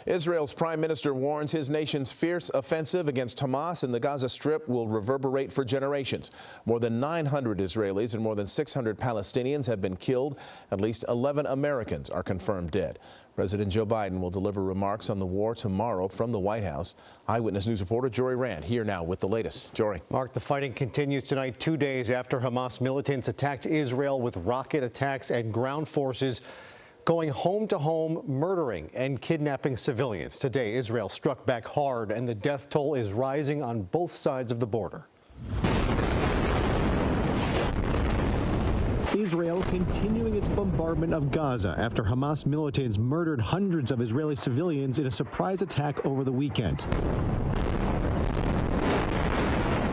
Israel's prime minister warns his nation's fierce offensive against Hamas in the Gaza Strip will reverberate for generations. More than 900 Israelis and more than 600 Palestinians have been killed. At least 11 Americans are confirmed dead. President Joe Biden will deliver remarks on the war tomorrow from the White House. Eyewitness News reporter Jory Rand here now with the latest. Jory. Mark, the fighting continues tonight, 2 days after Hamas militants attacked Israel with rocket attacks and ground forces going home to home, murdering and kidnapping civilians. Today, Israel struck back hard, and the death toll is rising on both sides of the border. Israel continuing its bombardment of Gaza after Hamas militants murdered hundreds of Israeli civilians in a surprise attack over the weekend.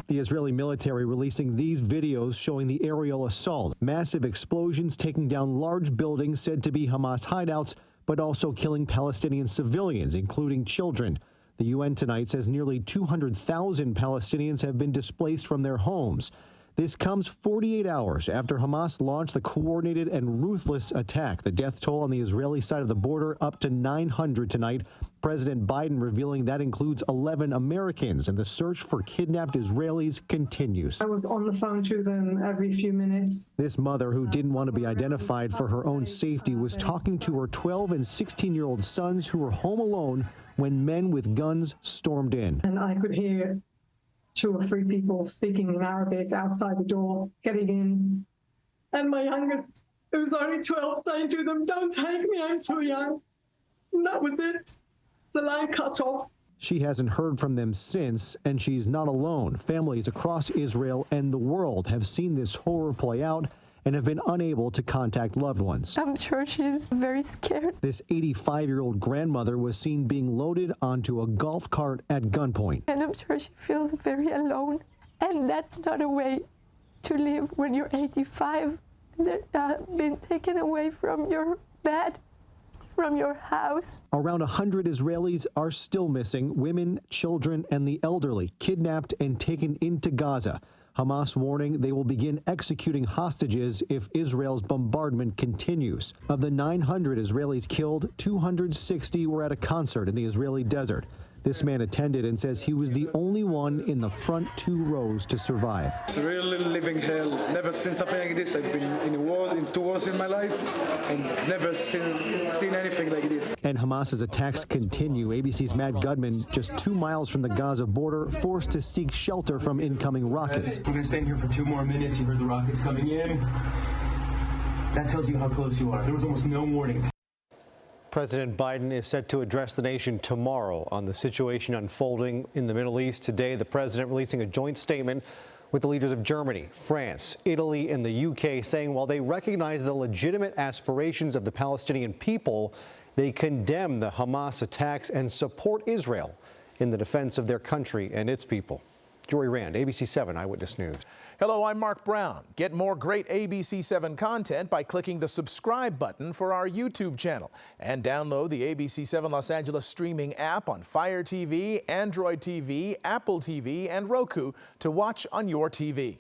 The Israeli military releasing these videos showing the aerial assault, massive explosions taking down large buildings said to be Hamas hideouts, but also killing Palestinian civilians, including children. The UN tonight says nearly 200,000 Palestinians have been displaced from their homes. This comes 48 hours after Hamas launched the coordinated and ruthless attack. The death toll on the Israeli side of the border up to 900 tonight. President Biden revealing that includes 11 Americans, and the search for kidnapped Israelis continues. I was on the phone to them every few minutes. This mother, who didn't want to be identified for her own safety, was talking to her 12 and 16-year-old sons who were home alone when men with guns stormed in. And I could hear 2 or 3 people speaking in Arabic outside the door, getting in. And my youngest, who was only 12, saying to them, "Don't take me, I'm too young." And that was it. The line cut off. She hasn't heard from them since, and she's not alone. Families across Israel and the world have seen this horror play out and have been unable to contact loved ones. I'm sure she's very scared. This 85-year-old grandmother was seen being loaded onto a golf cart at gunpoint. And I'm sure she feels very alone. And that's not a way to live when you're 85. They've been taken away from your bed, from your house. Around 100 Israelis are still missing, women, children, and the elderly, kidnapped and taken into Gaza. Hamas warning they will begin executing hostages if Israel's bombardment continues. Of the 900 Israelis killed, 260 were at a concert in the Israeli desert. This man attended and says he was the only one in the front 2 rows to survive. It's really living hell. Never seen something like this. I've been in 2 wars in my life and never seen anything like this. And Hamas's attacks continue. ABC's Matt Gutman, just 2 miles from the Gaza border, forced to seek shelter from incoming rockets. I'm going to stand here for 2 more minutes. You heard the rockets coming in. That tells you how close you are. There was almost no warning. President Biden is set to address the nation tomorrow on the situation unfolding in the Middle East. Today, the president releasing a joint statement with the leaders of Germany, France, Italy, and the UK, saying while they recognize the legitimate aspirations of the Palestinian people, they condemn the Hamas attacks and support Israel in the defense of their country and its people. Jory Rand, ABC 7 Eyewitness News. Hello, I'm Mark Brown. Get more great ABC 7 content by clicking the subscribe button for our YouTube channel and download the ABC 7 Los Angeles streaming app on Fire TV, Android TV, Apple TV, and Roku to watch on your TV.